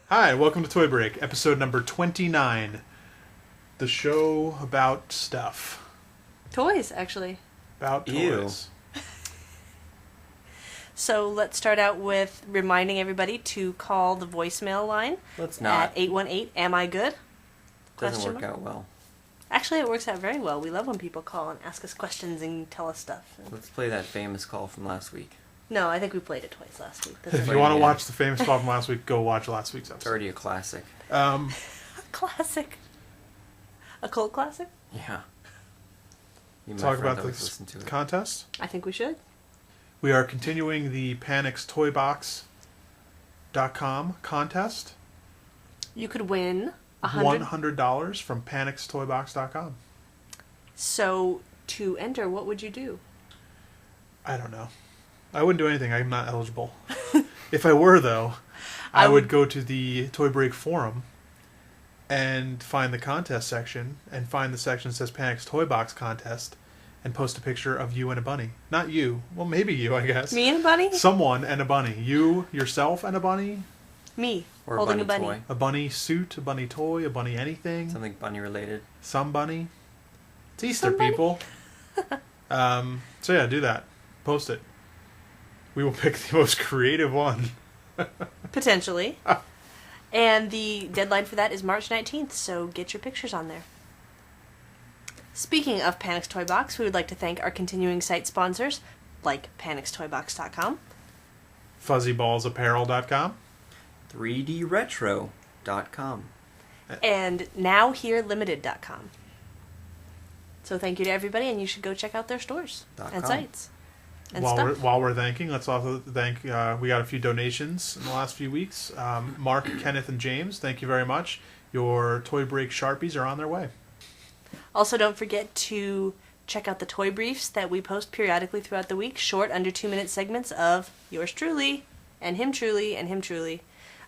Hi, welcome to Toy Break, episode number 29. The show about stuff. Toys, actually. About Ew. toys. So let's start out with reminding everybody to call the voicemail line. Let's not. At 818, am I good? Doesn't work out well. Actually, it works out very well. We love when people call and ask us questions and tell us stuff. Let's play that famous call from last week. No, I think we played it twice last week. If you want to watch the famous call from last week, go watch last week's It's episode. already a classic. A classic. A cult classic? Yeah. You might Talk friend about always this listen to it. contest. I think we should. We are continuing the PanixToyBox.com contest. You could win $100 from PanixToyBox.com. So, to enter, what would you do? I don't know. I wouldn't do anything. I'm not eligible. If I were, though, I would go to the Toy Break forum and find the contest section and find the section that says Panix Toy Box Contest and post a picture of you and a bunny. Not you. Well, maybe you, I guess. Me and a bunny? Someone and a bunny. You, yourself, and a bunny. Me, Or holding a bunny toy. A bunny suit, a bunny toy, a bunny anything. Something bunny related. Some bunny. It's Easter, Some bunny. people. So yeah, do that. Post it. We will pick the most creative one. Potentially. And the deadline for that is March 19th, so get your pictures on there. Speaking of Panix Toy Box, we would like to thank our continuing site sponsors, like PanixToyBox.com, FuzzyBallsApparel.com. 3DRetro.com. and NowHereLimited.com. So thank you to everybody, and you should go check out their stores and .com. sites and While stuff. we're thanking, let's also thank, we got a few donations in the last few weeks. Mark, Kenneth, and James, thank you very much. Your Toy Break Sharpies are on their way. Also, don't forget to check out the toy briefs that we post periodically throughout the week, short, under 2-minute segments of yours truly, and him truly, and him truly,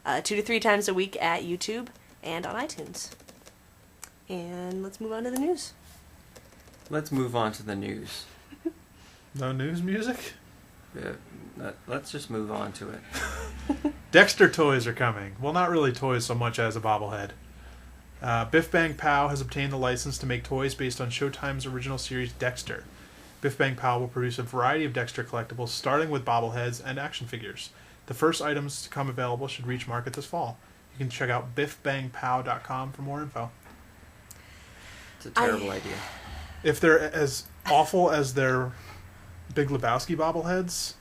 2 to 3 times a week at YouTube and on iTunes. And let's move on to the news. Let's move on to the news. No news music? Let's just move on to it. Dexter Toys are coming. Well, not really toys so much as a bobblehead. Biff Bang Pow has obtained the license to make toys based on Showtime's original series Dexter. Biff Bang Pow will produce a variety of Dexter collectibles, starting with bobbleheads and action figures. The first items to come available should reach market this fall. You can check out biffbangpow.com for more info. It's a terrible idea. If they're as awful as their Big Lebowski bobbleheads,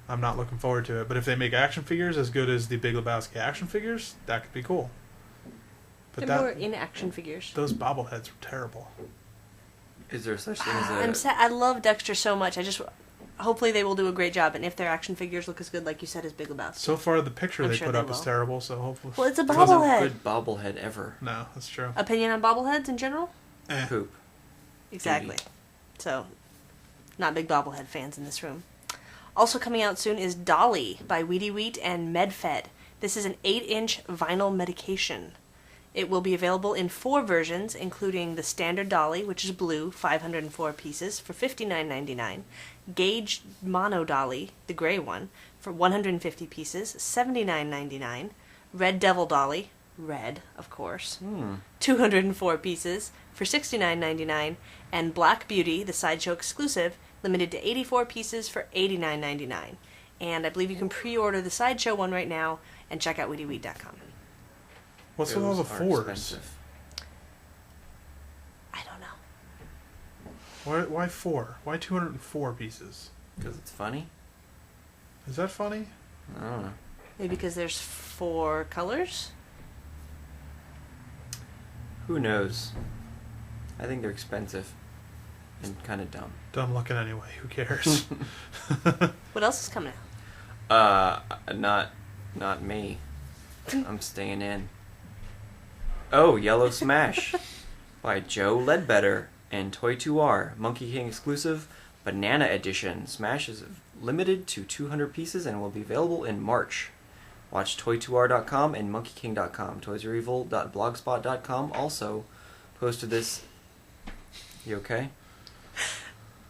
I'm not looking forward to it. But if they make action figures as good as the Big Lebowski action figures, that could be cool. But They're more in action figures. those bobbleheads were terrible. Is there such thing as a... I'm sad. I love Dexter so much. Hopefully they will do a great job, and if their action figures look as good, like you said, as Big Lebowski. So far, the picture I'm they sure put they up is will. terrible, so hopefully... Well, it's a It was a bobblehead. good bobblehead ever. No, that's true. Opinion on bobbleheads in general? Poop. Exactly. So, not big bobblehead fans in this room. Also coming out soon is Dolly by Weedy Wheat and MedFed. This is an 8-inch vinyl medication. It will be available in 4 versions, including the standard Dolly, which is blue, 504 pieces, for $59.99. Gauge Mono Dolly, the gray one, for 150 pieces, $79.99. Red Devil Dolly, red, of course, 204 pieces for $69.99. And Black Beauty, the Sideshow exclusive, limited to 84 pieces for $89.99. And I believe you can pre-order the Sideshow one right now and check out WeedyWheat.com. What's with all the Those are fours? expensive. I don't know. Why 4? Why 204 pieces? Because it's funny? Is that funny? I don't know. Maybe because there's 4 colors? Who knows? I think they're expensive. And kind of dumb. Dumb looking anyway. Who cares? What else is coming out? Not me. I'm staying in. Oh, Yellow Smash by Joe Ledbetter and Toy2R, Monkey King exclusive, Banana Edition. Smash is limited to 200 pieces and will be available in March. Watch Toy2R.com and MonkeyKing.com. ToysAreEvil.blogspot.com also posted this. You okay?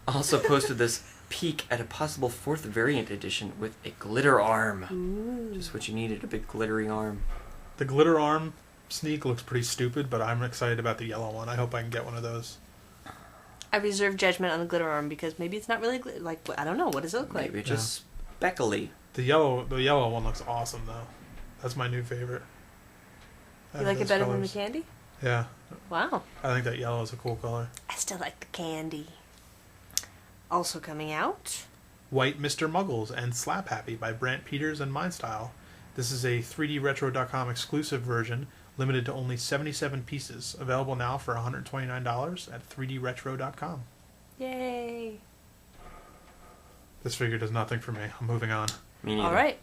Also posted this peek at a possible 4th variant edition with a glitter arm. Ooh. Just what you needed, a big glittery arm. The glitter arm sneak looks pretty stupid, but I'm excited about the yellow one. I hope I can get one of those. I reserve judgment on the glitter arm because maybe it's not really I don't know. What does it look like? Maybe just speckly. The yellow one looks awesome though. That's my new favorite. You like it better than the candy? Yeah. Wow. I think that yellow is a cool color. I still like the candy. Also coming out, White Mr. Muggles and Slap Happy by Brant Peters and MindStyle. This is a 3DRetro.com exclusive version, limited to only 77 pieces. Available now for $129 at 3DRetro.com. yay! This figure does nothing for me. I'm moving on. Me neither. All right,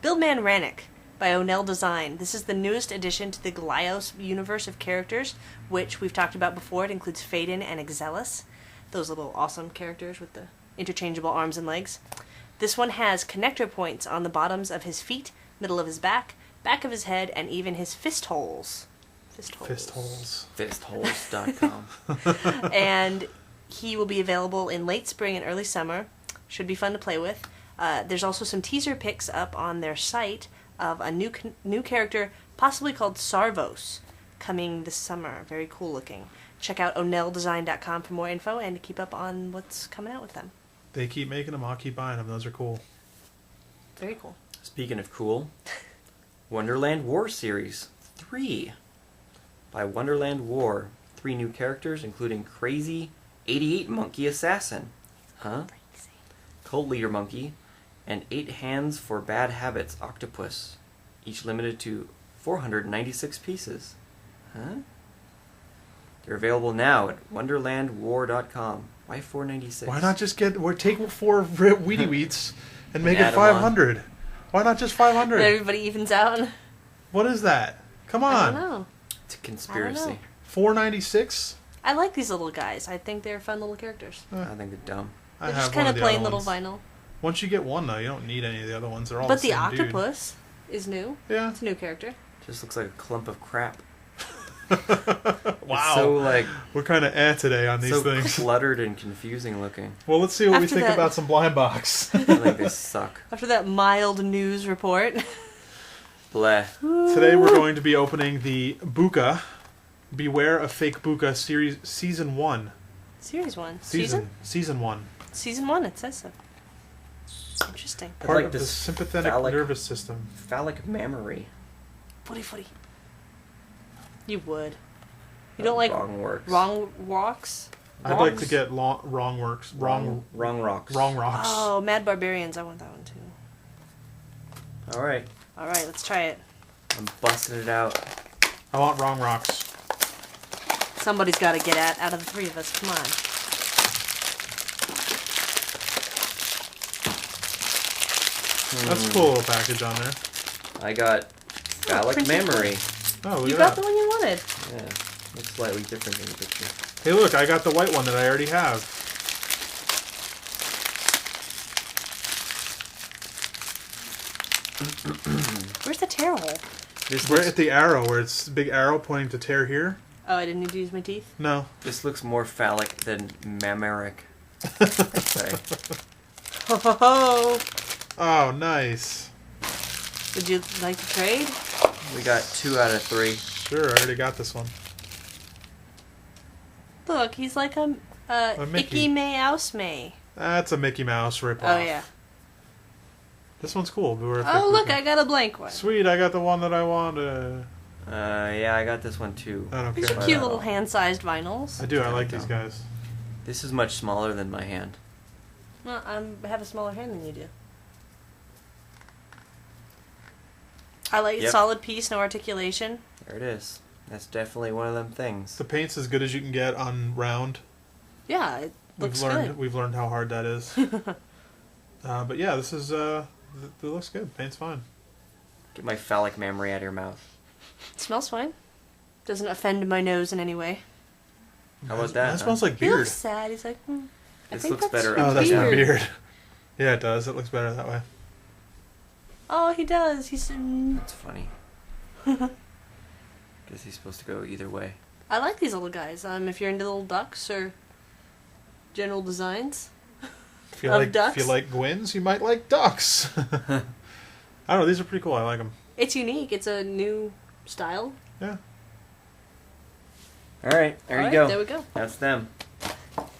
Buildman Rannick by Onel Design. This is the newest addition to the Glios universe of characters, which we've talked about before. It includes Phaedon and Exelis, those little awesome characters with the interchangeable arms and legs. This one has connector points on the bottoms of his feet, middle of his back of his head, and even his fist holes. Fist holes. Fistholes.com. And he will be available in late spring and early summer. Should be fun to play with. There's also some teaser pics up on their site of a new character, possibly called Sarvos, coming this summer. Very cool looking. Check out oneldesign.com for more info and to keep up on what's coming out with them. They keep making them. I'll keep buying them. Those are cool. Very cool. Speaking of cool, Wonderland War Series 3 by Wonderland War. 3 new characters, including Crazy 88 Monkey Assassin, Cult Leader Monkey, and 8 Hands for Bad Habits Octopus, each limited to 496 pieces. They're available now at wonderlandwar.com. Why 496? Why not just take 4 Weedy Wheats and make it add 'em on. 500? Why not just 500? Everybody evens out. What is that? Come I on. don't know. It's a conspiracy. 496? I like these little guys. I think they're fun little characters. I think they're dumb. They're just kind of plain little vinyl. Once you get one, though, you don't need any of the other ones. They're all But the the same octopus is new. Yeah. It's a new character. Just looks like a clump of crap. dude. Wow. It's so we're kind of today on these so things. cluttered and confusing looking. Well, let's see what we After think that- about some blind box. I think they suck. After that mild news report. Bleh. Today we're going to be opening the Buca. Beware of Fake Buca series season 1. Series 1. Season 1. Season 1, it says so. Interesting. I Part like of the this sympathetic phallic- nervous system. Phallic mammary. Footy. You would. You don't like wrong works. wrong walks? I'd like to get wrong works. Wrong rocks. Wrong rocks. Oh, Mad Barbarians. I want that one too. All right, Alright, let's try it. I'm busting it out. I want wrong rocks. Somebody's got to get out of the 3 of us. Come on. That's a cool little package on there. I got phallic printed mammary. Oh, look You at got that. the one you wanted. Yeah, looks slightly different in the picture. Hey, look, I got the white one that I already have. Where's the tear hole? This We're looks, at the arrow, where it's a big arrow pointing to tear here. Oh, I didn't need to use my teeth. No. this looks more phallic than mammaric. I'd say. Ho ho ho! Oh, nice. Would you like to trade? We got 2 out of 3. Sure, I already got this one. Look, he's like a Mickey. Icky Mouse May. That's a Mickey Mouse ripoff. Oh yeah. This one's cool. Beware of Oh Fake look, Buca. I got a blank one. Sweet, I got the one that I wanted. Yeah, I got this one too. I don't These care. are cute little hand-sized vinyls. I do, I Kinda like these dumb. guys. This is much smaller than my hand. Well, I have a smaller hand than you do. I like Yep. solid piece, no articulation. There it is. That's definitely one of them things. The paint's as good as you can get on round. Yeah, it looks good. We've learned how hard that is. But yeah, this is it looks good. Paint's fine. Get my phallic mammary out of your mouth. It smells fine. Doesn't offend my nose in any way. How about that? That smells like He beard. looks sad. He's like, I This think looks that's better your Oh, that's my beard. beard. Yeah, it does. It looks better that way. Oh, he does. He's. That's funny. Guess he's supposed to go either way. I like these little guys. If you're into little ducks or general designs. If you Of like ducks? if you like Gwyn's, you might like ducks. I don't know. These are pretty cool. I like them. It's unique. It's a new style. Yeah. All right, there All you right, go. there we go. That's them.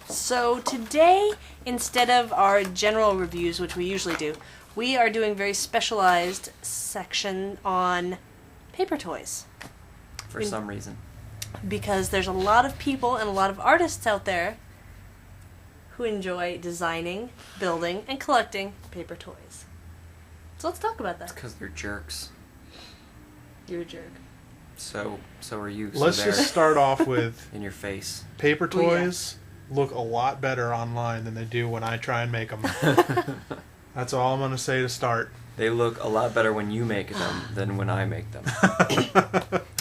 So today, instead of our general reviews, which we usually do, we are doing very specialized section on paper toys. For some reason. Because there's a lot of people and a lot of artists out there who enjoy designing, building, and collecting paper toys. So let's talk about It's that. because they're jerks. You're a jerk. So are you. So Let's they're just start off with in your face. paper Oh, yeah. toys look a lot better online than they do when I try and make them. That's all I'm going to say to start. They look a lot better when you make them than when I make them.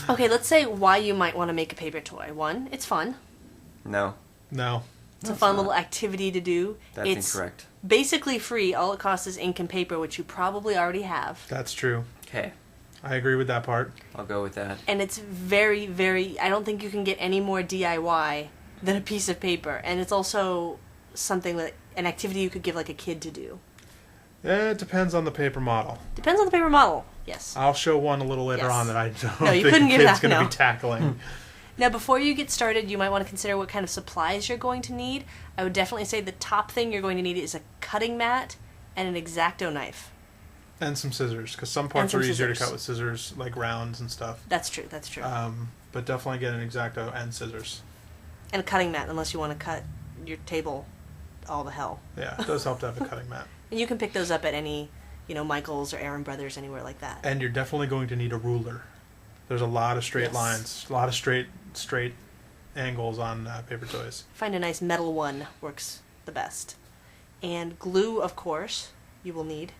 Okay, let's say why you might want to make a paper toy. One, it's fun. No, No. It's a it's fun not. little activity to do. that's It's incorrect. basically free. All it costs is ink and paper, which you probably already have. That's true. Okay, I agree with that part. I'll go with that. And it's very, very... I don't think you can get any more DIY than a piece of paper. And it's also something that... an activity you could give like a kid to do. It depends on the paper model. Depends on the paper model. Yes. I'll show one a little later Yes. on that I don't No, you think couldn't the give kid's that, going to no. be tackling. Now, before you get started, you might want to consider what kind of supplies you're going to need. I would definitely say the top thing you're going to need is a cutting mat and an X-Acto knife. And some scissors, because some parts some are easier to scissors. cut with scissors, like rounds and stuff. That's true, that's true. But definitely get an X-Acto and scissors. And a cutting mat, unless you want to cut your table all to hell. Yeah, it does help to have a cutting mat. And you can pick those up at any, Michaels or Aaron Brothers, anywhere like that. And you're definitely going to need a ruler. There's a lot of straight Yes. lines, a lot of straight angles on paper toys. Find a nice metal one works the best. And glue, of course, you will need.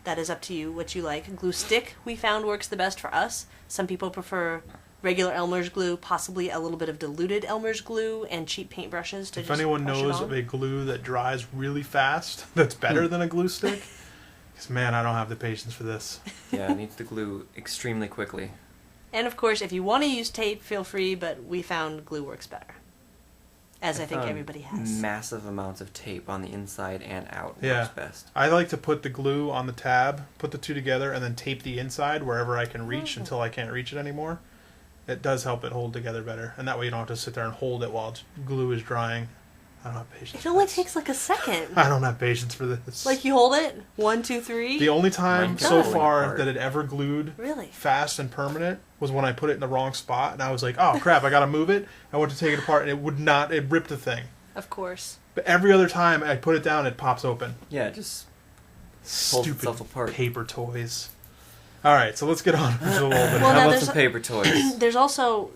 That is up to you, what you like. Glue stick, we found, works the best for us. Some people prefer regular Elmer's glue, possibly a little bit of diluted Elmer's glue, and cheap paintbrushes to If just anyone brush it knows on. of a glue that dries really fast, that's better than a glue stick, because man, I don't have the patience for this. Yeah, it needs to glue extremely quickly. And of course, if you want to use tape, feel free, but we found glue works better. As I think found everybody has. Massive amounts of tape on the inside and out Yeah. works best. I like to put the glue on the tab, put the two together, and then tape the inside wherever I can reach until I can't reach it anymore. It does help it hold together better, and that way you don't have to sit there and hold it while glue is drying. I don't have patience. It only takes like a second. I don't have patience for this. Like you hold it, 1, 2, 3. The only time Mine so does. far Apart. that it ever glued Really? fast and permanent was when I put it in the wrong spot, and I was like, "Oh crap! I gotta move it." I went to take it apart, and it would not. It ripped the thing. Of course. But every other time I put it down, it pops open. Yeah, just Stupid itself apart. paper toys. All right, so let's get on to a little bit. Well, How now about there's some a- paper toys? There's also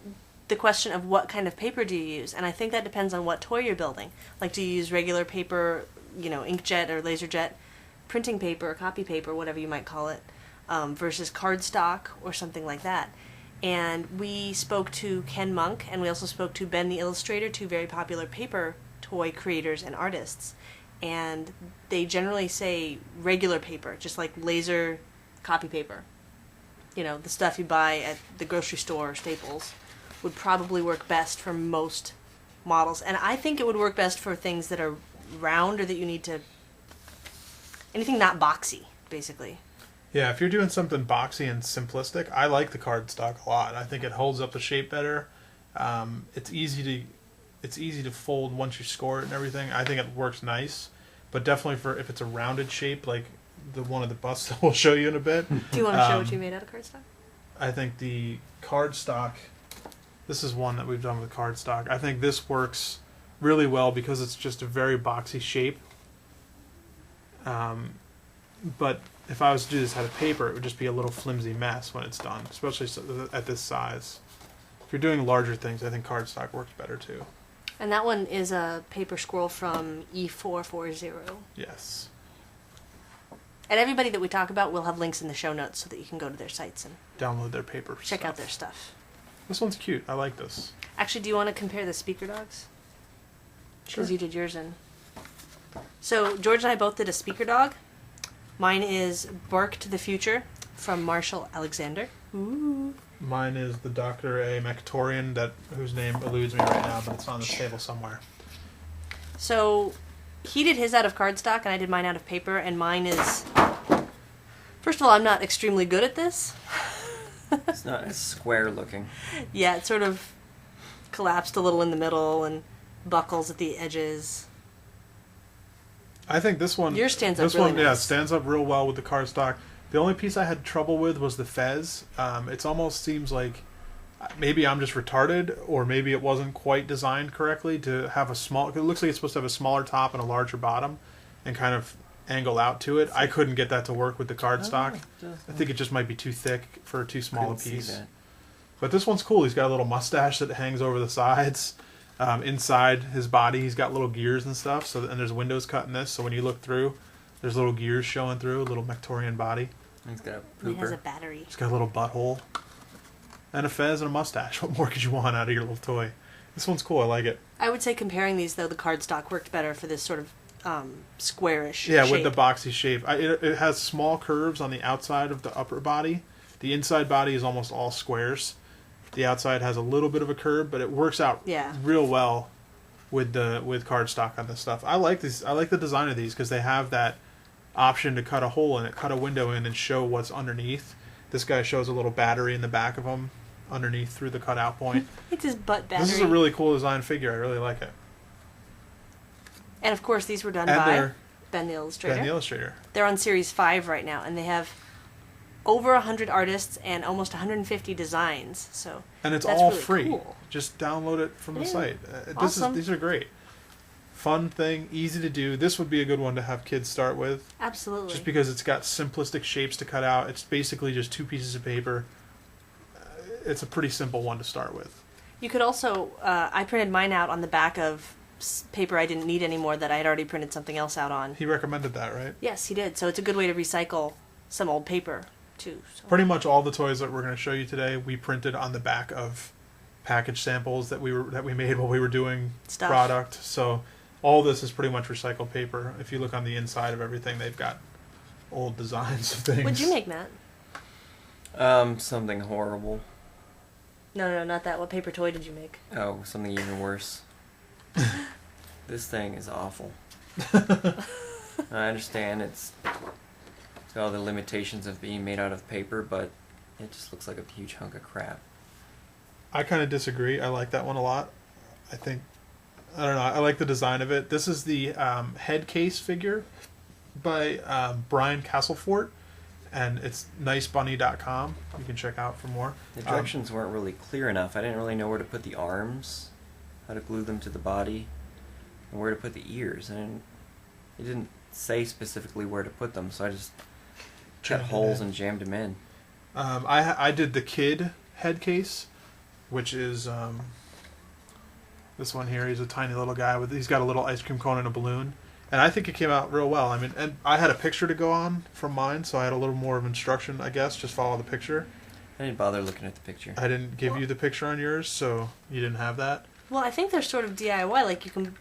the question of what kind of paper do you use, and I think that depends on what toy you're building. Like, do you use regular paper, inkjet or laserjet, printing paper, copy paper, whatever you might call it, versus cardstock or something like that. And we spoke to Ken Monk, and we also spoke to Ben the Illustrator, two very popular paper toy creators and artists. And they generally say regular paper, just like laser copy paper. The stuff you buy at the grocery store or Staples would probably work best for most models. And I think it would work best for things that are round or that you need to... anything not boxy, basically. Yeah, if you're doing something boxy and simplistic, I like the cardstock a lot. I think it holds up the shape better. It's easy to fold once you score it and everything. I think it works nice, but definitely for if it's a rounded shape like the one of the busts that we'll show you in a bit. Do you want to show what you made out of cardstock? I think the cardstock. This is one that we've done with cardstock. I think this works really well because it's just a very boxy shape. But if I was to do this out of paper, it would just be a little flimsy mess when it's done, especially at this size. If you're doing larger things, I think cardstock works better too. And that one is a paper scroll from E440. Yes. And everybody that we talk about will have links in the show notes so that you can go to their sites and Download their paper check stuff. out their stuff. This one's cute. I like this. Actually, do you want to compare the speaker dogs? Sure. Because you did yours in. So George and I both did a speaker dog. Mine is Bark to the Future from Marshall Alexander. Ooh. Mine is the Dr. A. Mactorian, whose name eludes me right now, but it's on this table somewhere. So he did his out of cardstock and I did mine out of paper, and mine is... First of all, I'm not extremely good at this. It's not as square looking. Yeah, it sort of collapsed a little in the middle and buckles at the edges. I think this one... Yours stands up this really one, yeah, nice. stands up real well with the cardstock. The only piece I had trouble with was the fez. It almost seems like maybe I'm just retarded, or maybe it wasn't quite designed correctly to have a small... It looks like it's supposed to have a smaller top and a larger bottom and kind of angle out to it. I couldn't get that to work with the cardstock. I think it just might be too thick for too small a piece. But this one's cool. He's got a little mustache that hangs over the sides. Inside his body, he's got little gears and stuff. And there's windows cut in this, so when you look through, there's little gears showing through, a little Mectorian body. He's got a It has a pooper. battery. He's got a little butthole. And a fez and a mustache. What more could you want out of your little toy? This one's cool. I like it. I would say comparing these, though, the cardstock worked better for this sort of squarish Yeah, shape. with the boxy shape. It has small curves on the outside of the upper body. The inside body is almost all squares. The outside has a little bit of a curve, but it works out real well with cardstock on this stuff. I like these. I like the design of these because they have that option to cut a hole in it, cut a window in, and show what's underneath. This guy shows a little battery in the back of him underneath through the cutout point. It's his butt battery. This is a really cool design figure. I really like it. And of course, these were done And by they're Ben the Illustrator. Ben the Illustrator. They're on Series 5 right now, and they have over 100 artists and almost 150 designs. So And it's that's all really free. cool. Just download it from the Yeah. site. Awesome. These are great. Fun thing, easy to do. This would be a good one to have kids start with. Absolutely. Just because it's got simplistic shapes to cut out. It's basically just 2 pieces of paper. It's a pretty simple one to start with. You could also, I printed mine out on the back of paper I didn't need anymore that I had already printed something else out on. He recommended that, right? Yes, he did. So it's a good way to recycle some old paper, too. So. Pretty much all the toys that we're going to show you today, we printed on the back of package samples that we made while we were doing Stuff. product. So all this is pretty much recycled paper. If you look on the inside of everything, they've got old designs of things. What'd you make, Matt? Something horrible. No, not that. What paper toy did you make? Oh, something even worse. This thing is awful. I understand it's got all the limitations of being made out of paper, but it just looks like a huge hunk of crap. I kind of disagree. I like that one a lot. I don't know. I like the design of it. This is the head case figure by Brian Castlefort, and it's nicebunny.com. You can check out for more. The directions weren't really clear enough. I didn't really know where to put the arms, how to glue them to the body, and where to put the ears. It didn't say specifically where to put them, so I just cut holes and jammed them in. I did the kid head case, which is this one here. He's a tiny little guy he's got a little ice cream cone and a balloon, and I think it came out real well. I mean, and I had a picture to go on from mine, so I had a little more of instruction, I guess. Just follow the picture. I didn't bother looking at the picture. I didn't give you the picture on yours, so you didn't have that. Well, I think they're sort of DIY. Like, you can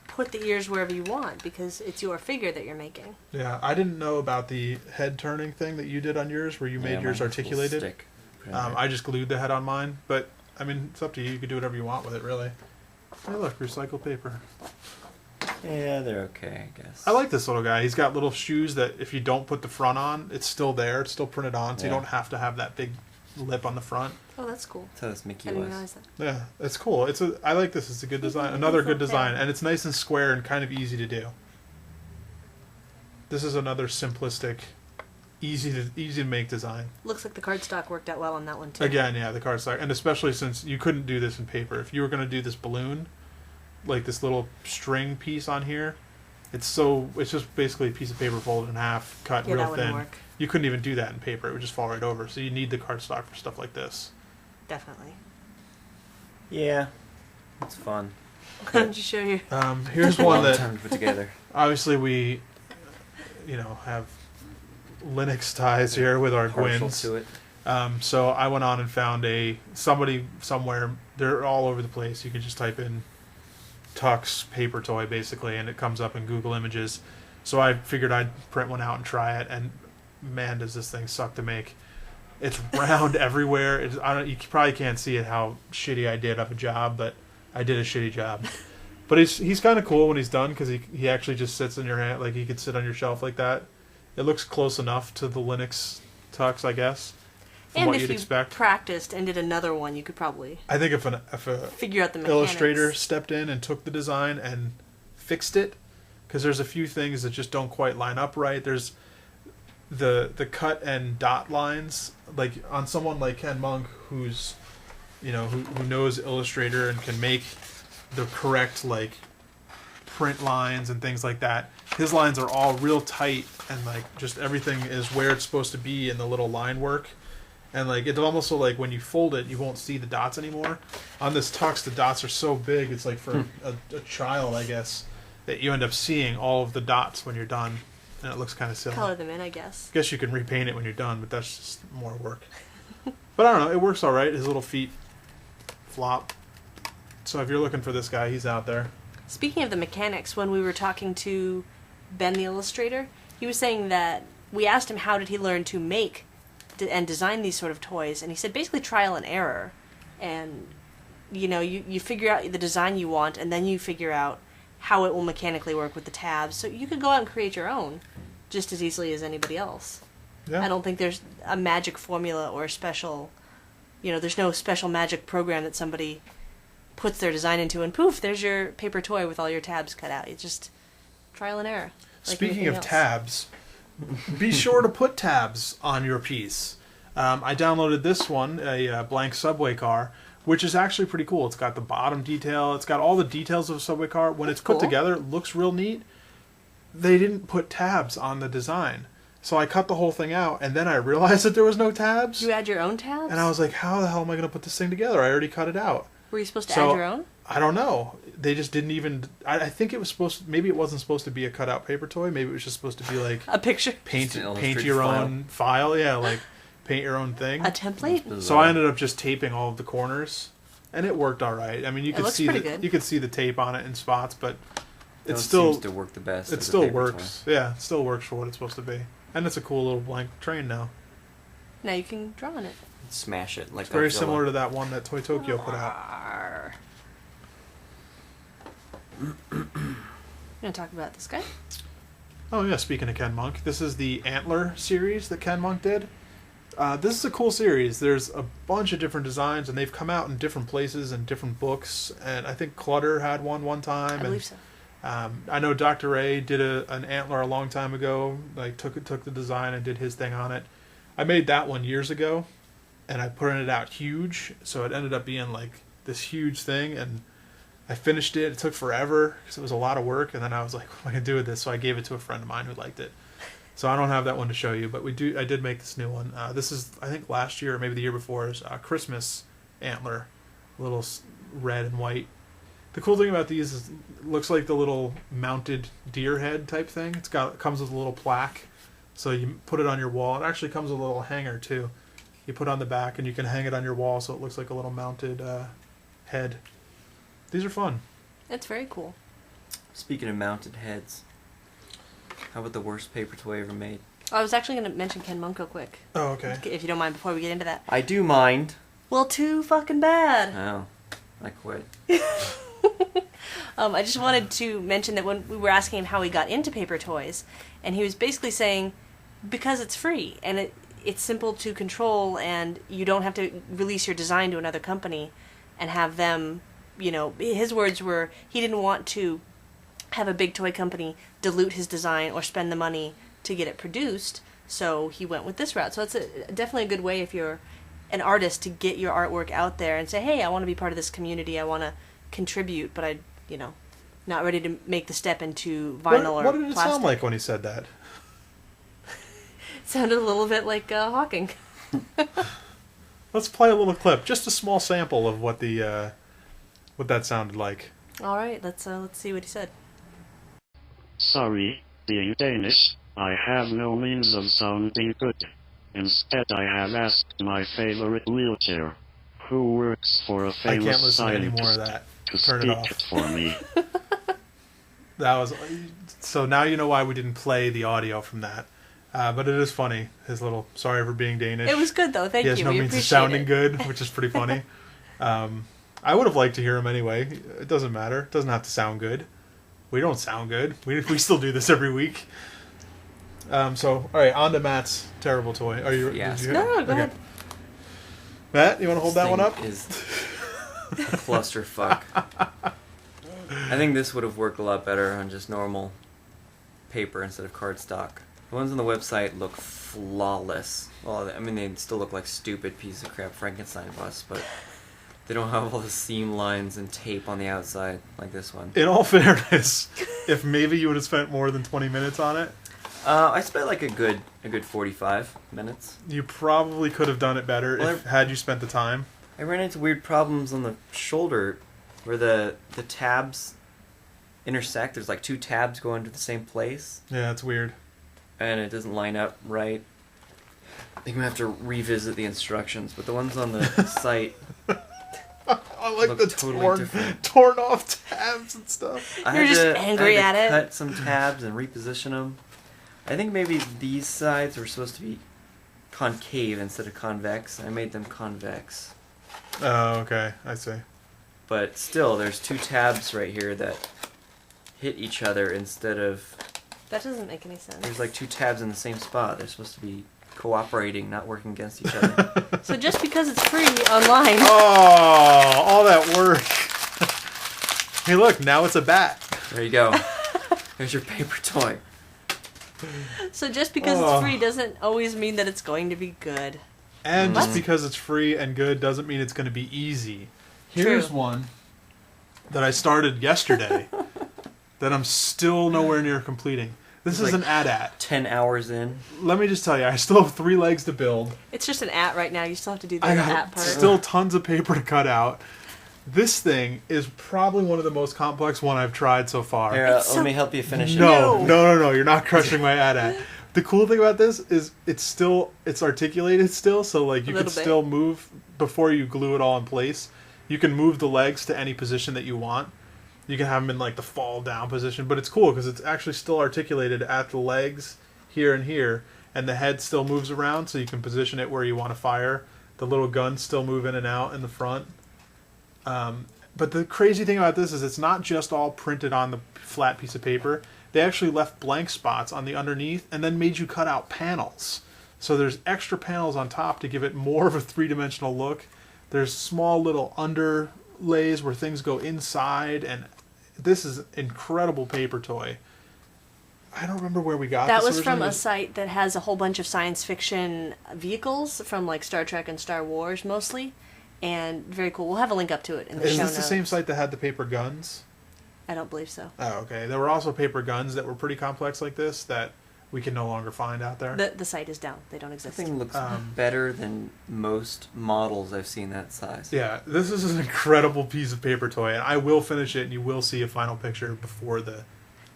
put the ears wherever you want because it's your figure that you're making. Yeah, I didn't know about the head turning thing that you did on yours, where you made yours articulated. Stick. I just glued the head on mine, but I mean, it's up to you. You can do whatever you want with it, really. Hey, look, recycled paper. Yeah, they're okay, I guess. I like this little guy. He's got little shoes that if you don't put the front on, it's still there. It's still printed on, so you Yeah. don't have to have that big lip on the front. Oh, that's cool. That's how this Mickey I didn't was. realize that. Yeah, it's cool. I like this. It's a good design. Another good design, and it's nice and square and kind of easy to do. This is another simplistic, easy to make design. Looks like the cardstock worked out well on that one, too. Again, yeah, the cardstock, and especially since you couldn't do this in paper. If you were going to do this balloon, like this little string piece on here, it's just basically a piece of paper folded in half, cut Yeah, real that wouldn't thin. work. You couldn't even do that in paper; it would just fall right over. So you need the cardstock for stuff like this. Definitely. Yeah, it's fun. Why don't you show your... Here's one Long that time to put together. obviously we, have Linux ties here with our Partial Gwins. to it. So I went on and found somebody somewhere. They're all over the place. You can just type in Tux paper toy basically, and it comes up in Google Images. So I figured I'd print one out and try it, and man, does this thing suck to make. It's round everywhere. You probably can't see it how shitty I did of a job, but I did a shitty job. But he's kind of cool when he's done because he actually just sits in your hand, like he could sit on your shelf like that. It looks close enough to the Linux Tux, I guess. from And what if you'd you expect. practiced and did another one, you could probably I think if a figure out the mechanics. illustrator stepped in and took the design and fixed it, because there's a few things that just don't quite line up right. There's the cut and dot lines, like on someone like Ken Monk, who's who knows Illustrator and can make the correct like print lines and things like that. His lines are all real tight and like just everything is where it's supposed to be in the little line work. And like it's almost so like when you fold it, you won't see the dots anymore. On this tux, the dots are so big, it's like for a child, I guess, that you end up seeing all of the dots when you're done, and it looks kind of silly. Color them in, I guess. I guess you can repaint it when you're done, but that's just more work. But I don't know, it works all right. His little feet flop. So if you're looking for this guy, he's out there. Speaking of the mechanics, when we were talking to Ben the illustrator, he was saying that we asked him how did he learn to make and design these sort of toys, and he said basically trial and error. And you figure out the design you want, and then you figure out how it will mechanically work with the tabs. So you could go out and create your own just as easily as anybody else. Yeah. I don't think there's a magic formula or a special, there's no special magic program that somebody puts their design into and poof, there's your paper toy with all your tabs cut out. It's just trial and error. Like Speaking of else. tabs, be sure to put tabs on your piece. I downloaded this one, a blank subway car, which is actually pretty cool. It's got the bottom detail. It's got all the details of a subway car. When it's put cool. together, it looks real neat. They didn't put tabs on the design. So I cut the whole thing out, and then I realized that there was no tabs. You add your own tabs? And I was like, how the hell am I going to put this thing together? I already cut it out. Were you supposed to add your own? I don't know. They just didn't even... I think it was supposed to... Maybe it wasn't supposed to be a cutout paper toy. Maybe it was just supposed to be like... A picture? Paint your own file. Yeah, like paint your own thing. A template? So I ended up just taping all of the corners, and it worked all right. I mean, you could see you could see the tape on it in spots, but it still seems to work the best. It still works. Toy. Yeah, it still works for what it's supposed to be, and it's a cool little blank train now. Now you can draw on it. Smash it like it's very Godzilla. Similar to that one that Toy Tokyo put out. You want to talk about this guy? Oh yeah, speaking of Ken Monk, this is the Antler series that Ken Monk did. This is a cool series. There's a bunch of different designs, and they've come out in different places and different books. And I think Clutter had one time. I believe so. I know Dr. A did an Antler a long time ago. Like took the design and did his thing on it. I made that one years ago, and I printed it out huge, so it ended up being like this huge thing. And I finished it. It took forever because it was a lot of work. And then I was like, what am I gonna do with this? So I gave it to a friend of mine who liked it. So I don't have that one to show you, but I did make this new one. This is, I think, last year or maybe the year before, is Christmas Antler, a little red and white. The cool thing about these is it looks like the little mounted deer head type thing. It comes with a little plaque, so you put it on your wall. It actually comes with a little hanger too. You put on the back and you can hang it on your wall, so it looks like a little mounted head. These are fun. It's very cool. Speaking of mounted heads, how about the worst paper toy ever made? I was actually going to mention Ken Monk real quick. Oh, okay. If you don't mind, before we get into that. I do mind. Well, too fucking bad. Oh, I quit. I just wanted to mention that when we were asking him how he got into paper toys, and he was basically saying, because it's free, and it's simple to control, and you don't have to release your design to another company and have them, his words were, he didn't want to have a big toy company dilute his design or spend the money to get it produced, so he went with this route. So it's definitely a good way if you're an artist to get your artwork out there and say, hey, I want to be part of this community, I want to contribute, but I, not ready to make the step into vinyl or plastic. What did it sound like when he said that? It sounded a little bit like Hawking. Let's play a little clip, just a small sample of what that sounded like. All right, let's see what he said. Sorry, being Danish, I have no means of sounding good. Instead I have asked my favorite wheelchair, who works for a I can't famous listen to any more of scientist, that. to Turn it speak off. it for me. That was so. Now you know why we didn't play the audio from that. But it is funny. His little sorry for being Danish. It was good though. Thank he you. has no We means of appreciate sounding it. good, which is pretty funny. I would have liked to hear him anyway. It doesn't matter. It doesn't have to sound good. We don't sound good. We still do this every week. So all right, on to Matt's terrible toy. Are you? Yes. Did you No, go ahead. Matt, you want to hold that one up? Is a clusterfuck. I think this would have worked a lot better on just normal paper instead of cardstock. The ones on the website look flawless. Well, I mean, they still look like stupid piece of crap Frankenstein busts, but they don't have all the seam lines and tape on the outside like this one. In all fairness, if maybe you would have spent more than 20 minutes on it, I spent like a good 45 minutes. you probably could have done it better had you spent the time. I ran into weird problems on the shoulder where the tabs intersect. There's like 2 tabs going to the same place. Yeah, it's weird. And it doesn't line up right. I think I'm going to have to revisit the instructions, but the ones on the site I like look the totally different. torn off tabs and stuff. I You're had just to- angry I had to at it? cut some tabs and reposition them. I think maybe these sides were supposed to be concave instead of convex. I made them convex. Oh, okay. I see. But still, there's 2 tabs right here that hit each other instead of... That doesn't make any sense. There's like 2 tabs in the same spot. They're supposed to be cooperating, not working against each other. So just because it's free online. Oh, all that work. Hey, look, now it's a bat. There you go. There's your paper toy. So just because Oh. it's free doesn't always mean that it's going to be good. And What? just because it's free and good doesn't mean it's going to be easy. Here's True. one that I started yesterday that I'm still nowhere near completing. This It's is like- an AT-AT. 10 hours in. Let me just tell you, I still have 3 legs to build. It's just an at right now. You still have to do the I at got part. still tons of paper to cut out. This thing is probably one of the most complex one I've tried so far. Here, It's let so- me help you finish it. No, you're not crushing my AT-AT. The cool thing about this is it's articulated still, so like you can little bit. still move before you glue it all in place. You can move the legs to any position that you want. You can have them in like the fall down position, but it's cool because it's actually still articulated at the legs here and here, and the head still moves around, so you can position it where you want to fire. The little guns still move in and out in the front. But the crazy thing about this is it's not just all printed on the flat piece of paper. They actually left blank spots on the underneath and then made you cut out panels. So there's extra panels on top to give it more of a 3-dimensional look. There's small little underlays where things go inside, and this is an incredible paper toy. I don't remember where we got That this was from originally. a site that has a whole bunch of science fiction vehicles from like Star Trek and Star Wars mostly. And very cool. We'll have a link up to it in the Is show this the notes. same site that had the paper guns? I don't believe so. Oh, okay. There were also paper guns that were pretty complex like this that we can no longer find out there. The site is down. They don't This exist. thing looks Um, better than most models I've seen that size. Yeah, this is an incredible piece of paper toy, and I will finish it, and you will see a final picture before the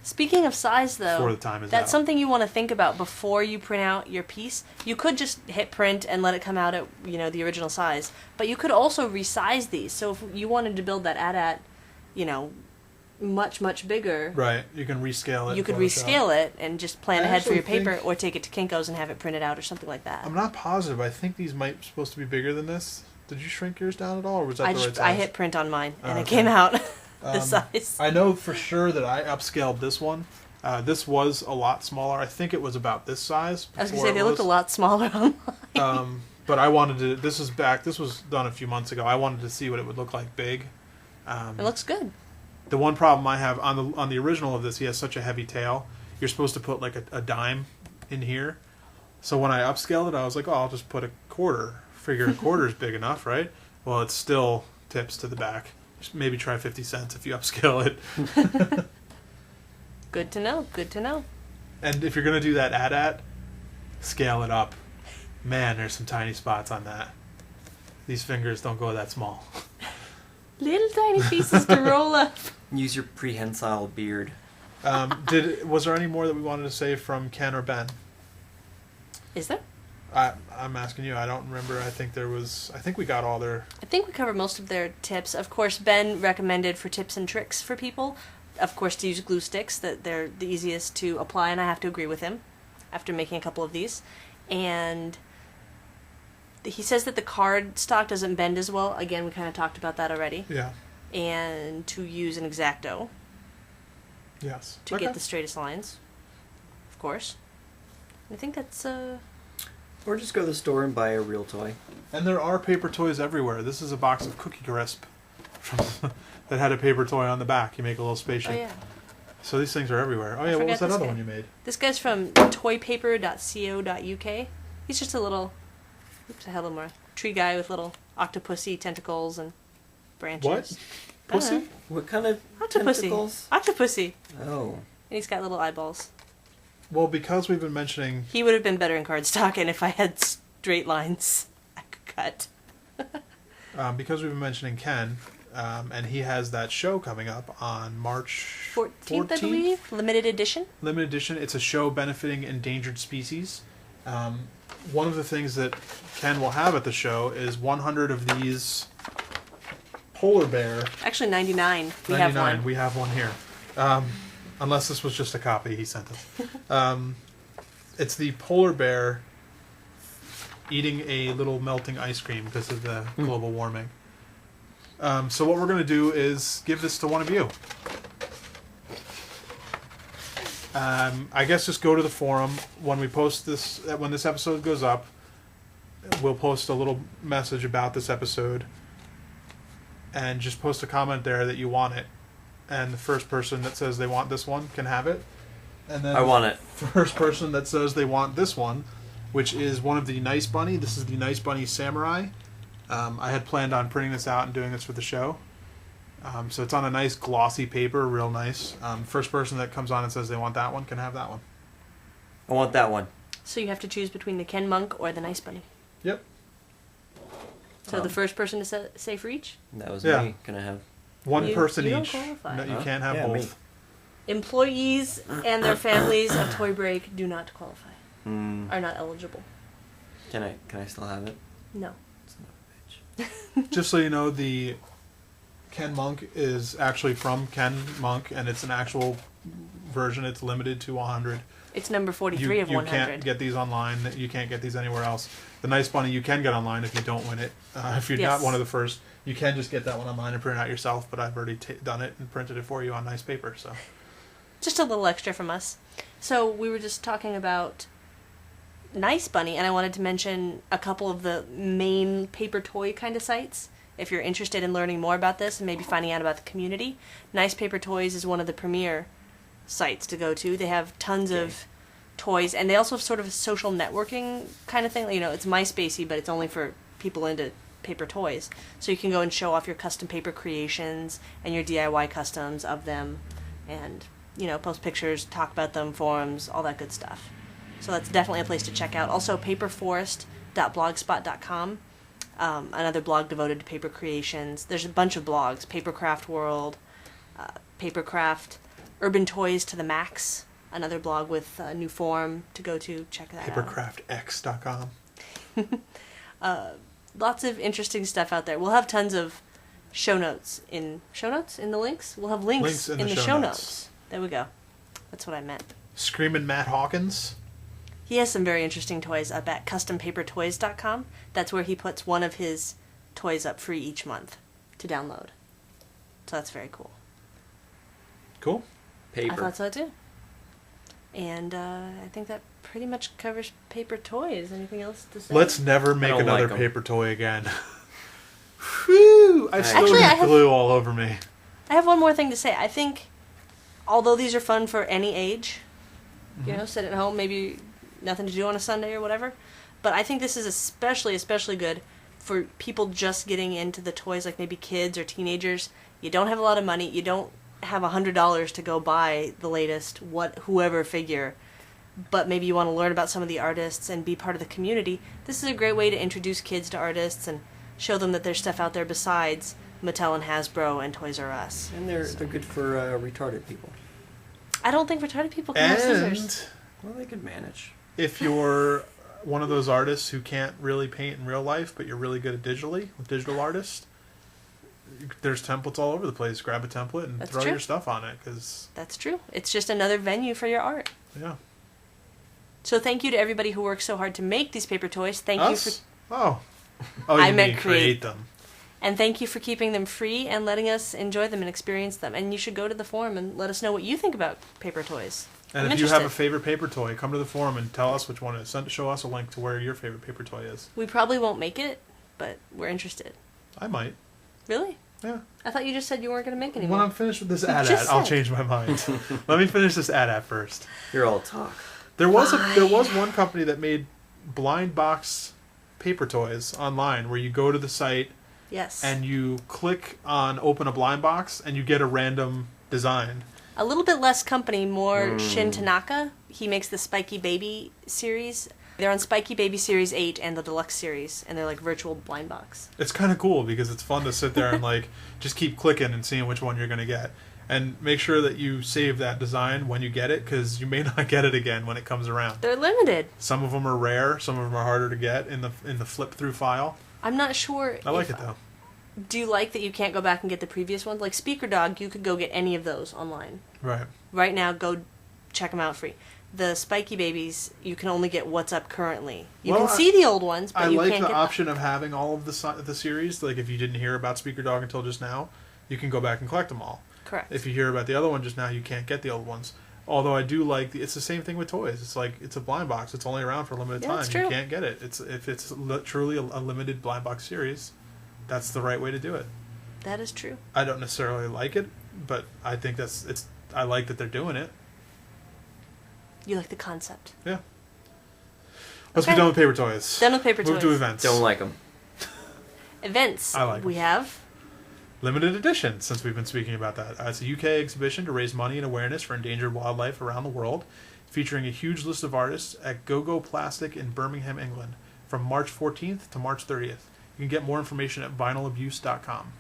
Speaking of size, though, before the time is that's out. something you want to think about before you print out your piece. You could just hit print and let it come out at the original size, but you could also resize these. So if you wanted to build that AT-AT, much bigger, Right, you can rescale it. you could in Photoshop. rescale it and just plan I ahead for your actually paper, think- or take it to Kinko's and have it printed out or something like that. I'm not positive. I think these might be supposed to be bigger than this. Did you shrink yours down at all, or was that I the just right size? I hit print on mine and Oh, it okay. came out the Um, size. I know for sure that I upscaled this one. This was a lot smaller. I think it was about this size. I was gonna before say it they looked a was. lot smaller online. But I wanted to. This was done a few months ago. I wanted to see what it would look like big. It looks good. The one problem I have on the original of this, he has such a heavy tail. You're supposed to put like a dime in here. So when I upscaled it, I was like, oh, I'll just put a quarter. Figure a quarter is big enough, right? Well, it still tips to the back. Just maybe try 50 cents if you upscale it. Good to know. Good to know. And if you're going to do that AT-AT, scale it up. Man, there's some tiny spots on that. These fingers don't go that small. Little tiny pieces to roll up. Use your prehensile beard. Was there any more that we wanted to say from Ken or Ben? Is there? I'm asking you. I don't remember. I think we got all their... I think we covered most of their tips. Of course, Ben recommended for tips and tricks for people, of course, to use glue sticks, that they're the easiest to apply, and I have to agree with him after making a couple of these. And he says that the cardstock doesn't bend as well. Again, we kind of talked about that already. Yeah. And to use an X-Acto Yes. to get the straightest lines, of course. I think that's Or just go to the store and buy a real toy. And there are paper toys everywhere. This is a box of Cookie Crisp that had a paper toy on the back. You make a little spaceship. Oh, yeah. So these things are everywhere. Oh, yeah, what was that other one you made? This guy's from toypaper.co.uk. He's just a little... Oops, I had a little more. Tree guy with little octopusy tentacles and branches. What? Pussy? What kind of Octopusy. tentacles? Octopusy. Oh. And he's got little eyeballs. Well, because we've been mentioning... He would have been better in cardstock, and if I had straight lines, I could cut. Because we've been mentioning Ken, and he has that show coming up on March 14th, I believe. Limited edition. Limited edition. It's a show benefiting endangered species. One of the things that Ken will have at the show is 100 of these polar bear. Actually, 99. We 99. have one. We have one here. Unless this was just a copy he sent us. It's the polar bear eating a little melting ice cream because of the global warming. So what we're going to do is give this to one of you. I guess just go to the forum when we post this. When this episode goes up, we'll post a little message about this episode, and just post a comment there that you want it. And the first person that says they want this one can have it. And then I want it. First person that says they want this one, which is one of the Nice Bunny. This is the Nice Bunny Samurai. I had planned on printing this out and doing this for the show. So it's on a nice glossy paper, real nice. First person that comes on and says they want that one can have that one. I want that one. So you have to choose between the Kinmont or the Nice Bunny. Yep. So the first person to say for each? That was Yeah. me. Can I have... One person you don't each. qualify. No, you Huh? can't have Yeah, both. me. Employees and their families of Toy Break do not qualify. Mm, Are not eligible. can I still have it? No. Son of a bitch. Just so you know, the Ken Monk is actually from Ken Monk, and it's an actual version. It's limited to 100. It's number 43 of you 100. can't get these online. You can't get these anywhere else. The Nice Bunny you can get online if you don't win it. If you're Yes. not one of the first, you can just get that one online and print it out yourself. But I've already done it and printed it for you on nice paper. So Just a little extra from us. So we were just talking about Nice Bunny, and I wanted to mention a couple of the main paper toy kind of sites. If you're interested in learning more about this and maybe finding out about the community, Nice Paper Toys is one of the premier sites to go to. They have tons of toys, and they also have sort of a social networking kind of thing. You know, it's MySpacey, but it's only for people into paper toys. So you can go and show off your custom paper creations and your DIY customs of them, and, you know, post pictures, talk about them, forums, all that good stuff. So that's definitely a place to check out. Also, paperforest.blogspot.com, another blog devoted to paper creations. There's a bunch of blogs: Papercraft World, Papercraft, Urban Toys to the Max, another blog with a new forum to go to. Check that out. papercraftx.com. Lots of interesting stuff out there. We'll have tons of show notes in the links. We'll have links in the show notes. There we go. That's what I meant. Screamin' Matt Hawkins. He has some very interesting toys up at custompapertoys.com. That's where he puts one of his toys up free each month to download. So that's very cool. Cool. Paper. I thought so too. And I think that pretty much covers paper toys. Anything else to say? Let's never make don't another like 'em. paper toy again. Whew! I still Actually, get glue all over me. I have one more thing to say. I think, although these are fun for any age, you know, sit at home, maybe nothing to do on a Sunday or whatever, but I think this is especially good for people just getting into the toys, like maybe kids or teenagers. You don't have a lot of money. You don't have $100 to go buy the latest whoever figure, but maybe you want to learn about some of the artists and be part of the community. This is a great way to introduce kids to artists and show them that there's stuff out there besides Mattel and Hasbro and Toys R Us. And they're good for retarded people. I don't think retarded people can use scissors. And Well, they could manage. if you're one of those artists who can't really paint in real life, but you're really good at digital artists, there's templates all over the place. Grab a template and That's throw true. your stuff on it. Cause, That's true. It's just another venue for your art. yeah. So thank you to everybody who works so hard to make these paper toys. Thank you Us? for... Oh, I you meant mean create. them. And thank you for keeping them free and letting us enjoy them and experience them. And you should go to the forum and let us know what you think about paper toys. And I'm if you have a interested. favorite paper toy, come to the forum and tell us which one it is. Show us a link to where your favorite paper toy is. We probably won't make it, but we're interested. I might. Really? Yeah. I thought you just said you weren't going to make any more. When I'm finished with this You ad, just I'll said. change my mind. Let me finish this ad first. You're all talk. There was one company that made blind box paper toys online where you go to the site Yes. and you click on open a blind box and you get a random design. A little bit less company, more Shin Tanaka. He makes the Spiky Baby series. They're on Spiky Baby Series 8 and the Deluxe series, and they're like virtual blind box. It's kind of cool because it's fun to sit there and like just keep clicking and seeing which one you're going to get. And make sure that you save that design when you get it because you may not get it again when it comes around. They're limited. Some of them are rare, some of them are harder to get in the flip through file. I'm not sure. I like it though. Do you like that you can't go back and get the previous ones? Like Speaker Dog, you could go get any of those online. Right. Right now, go check them out free. The Spiky Babies, you can only get what's up currently. You Well, can see the old ones, but I you like can't the get option of having all of the series. Like if you didn't hear about Speaker Dog until just now, you can go back and collect them all. Correct. If you hear about the other one just now, you can't get the old ones. Although I do like it's the same thing with toys. It's like it's a blind box. It's only around for a limited Yeah, time. it's true. You can't get it. If it's truly a limited blind box series, that's the right way to do it. That is true. I don't necessarily like it, but I think I like that they're doing it. You like the concept. Yeah. Let's Okay. be done with paper toys. Done with paper Move toys. to events. Don't like them. Events. I like We 'em. have Limited edition, since we've been speaking about that. It's a UK exhibition to raise money and awareness for endangered wildlife around the world, featuring a huge list of artists at Go-Go Plastic in Birmingham, England, from March 14th to March 30th. You can get more information at vinylabuse.com,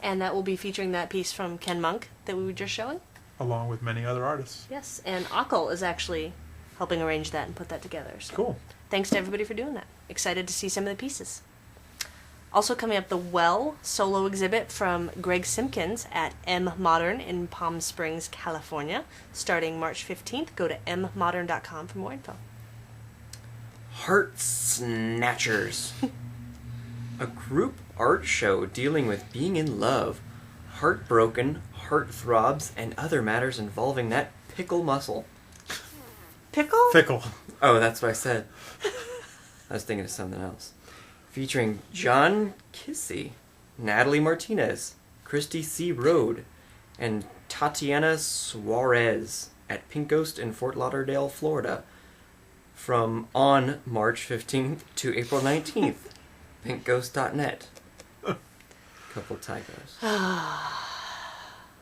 And that will be featuring that piece from Kinmont that we were just showing. along with many other artists. Yes, and Onel is actually helping arrange that and put that together. So Cool. thanks to everybody for doing that. Excited to see some of the pieces. Also coming up, the Well solo exhibit from Greg Simpkins at M Modern in Palm Springs, California, starting March 15th. Go to mmodern.com for more info. Heart Snatchers. A group art show dealing with being in love, heartbroken, heart throbs, and other matters involving that pickle muscle. Pickle? Fickle. Oh, that's what I said. I was thinking of something else. Featuring John Kissy, Natalie Martinez, Christy C. Rode, and Tatiana Suarez at Pink Ghost in Fort Lauderdale, Florida, from on March 15th to April 19th. Pinkghost.net. Couple typos.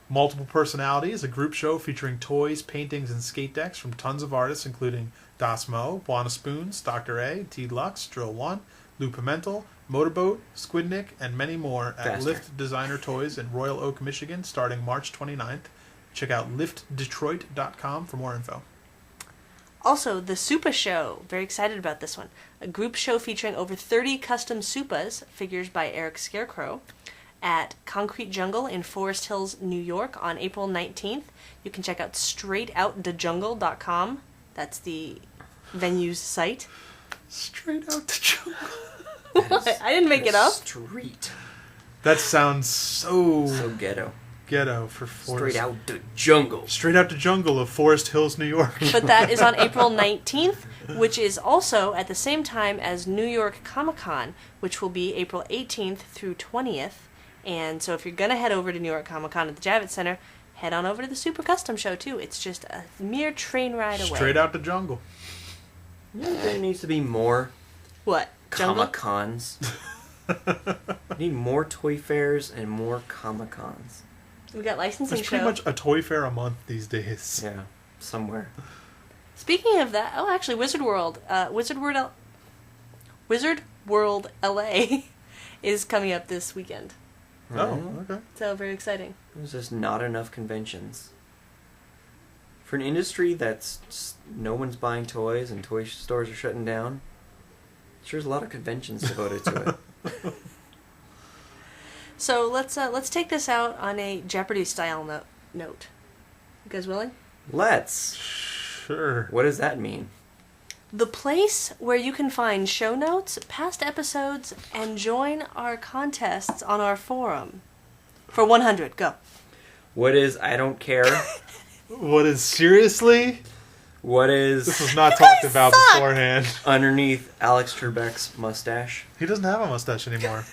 Multiple Personalities, a group show featuring toys, paintings, and skate decks from tons of artists, including Das Mo, Buana Spoons, Dr. A, T. Lux, Drill One, Lou Pimentel, Motorboat, Squidnick, and many more at Faster. Lift Designer Toys in Royal Oak, Michigan, starting March 29th. Check out liftdetroit.com for more info. Also, the Supershow. Very excited about this one. A group show featuring over 30 custom Supas, figures by Eric Scarecrow, at Concrete Jungle in Forest Hills, New York on April 19th. You can check out straightoutthejungle.com. That's the venue's site. Straight out the jungle. I didn't make it up. Street. That sounds so So ghetto. ghetto for Forest. Straight out the jungle. Straight out the jungle of Forest Hills, New York. But that is on April 19th, which is also at the same time as New York Comic Con, which will be April 18th through 20th. And so if you're going to head over to New York Comic Con at the Javits Center, head on over to the Super Custom Show, too. It's just a mere train ride away. Straight out the jungle. You know, there needs to be more What? Jungle? Comic Cons. We need more toy fairs and more Comic Cons. We got licensing There's pretty show. much a toy fair a month these days. Yeah, somewhere. Speaking of that, actually, Wizard World LA is coming up this weekend. Oh, okay. So very exciting. There's just not enough conventions. For an industry that's just, no one's buying toys and toy stores are shutting down, sure there's a lot of conventions devoted to it. So let's take this out on a Jeopardy style note. You guys willing? Let's. Sure. What does that mean? The place where you can find show notes, past episodes, and join our contests on our forum. For 100, go. What is I don't care? What is seriously? What is This was not talked about beforehand. underneath Alex Trebek's mustache? He doesn't have a mustache anymore.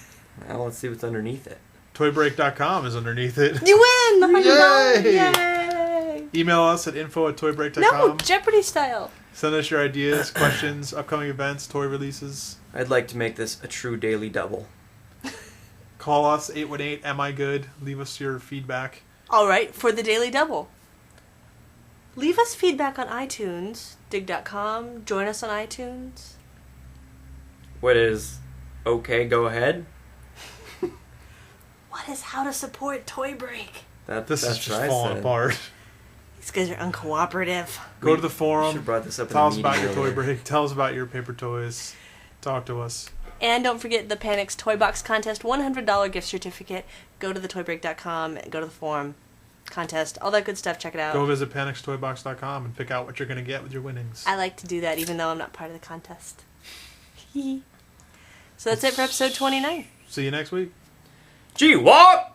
Well, let's see what's underneath it. Toybreak.com is underneath it. You win! The $100! Yay! Yay! Email us at info@toybreak.com. No, Jeopardy style. Send us your ideas, questions, upcoming events, toy releases. I'd like to make this a true daily double. Call us, 818 Am I Good? Leave us your feedback. Alright, for the Daily Double. Leave us feedback on iTunes, dig.com, join us on iTunes. What is okay, go ahead? What is how to support Toy Break? This is That's just what I falling said. apart. These guys are uncooperative. Go to the Should forum. have brought this up in Tell the us about meeting your toy earlier. break. Tell us about your paper toys. Talk to us. And don't forget the Panics Toy Box Contest, $100 gift certificate. Go to thetoybreak.com, go to the forum, contest, all that good stuff. Check it out. Go visit panicstoybox.com and pick out what you're going to get with your winnings. I like to do that even though I'm not part of the contest. So that's it for episode 29. See you next week. Gee, what?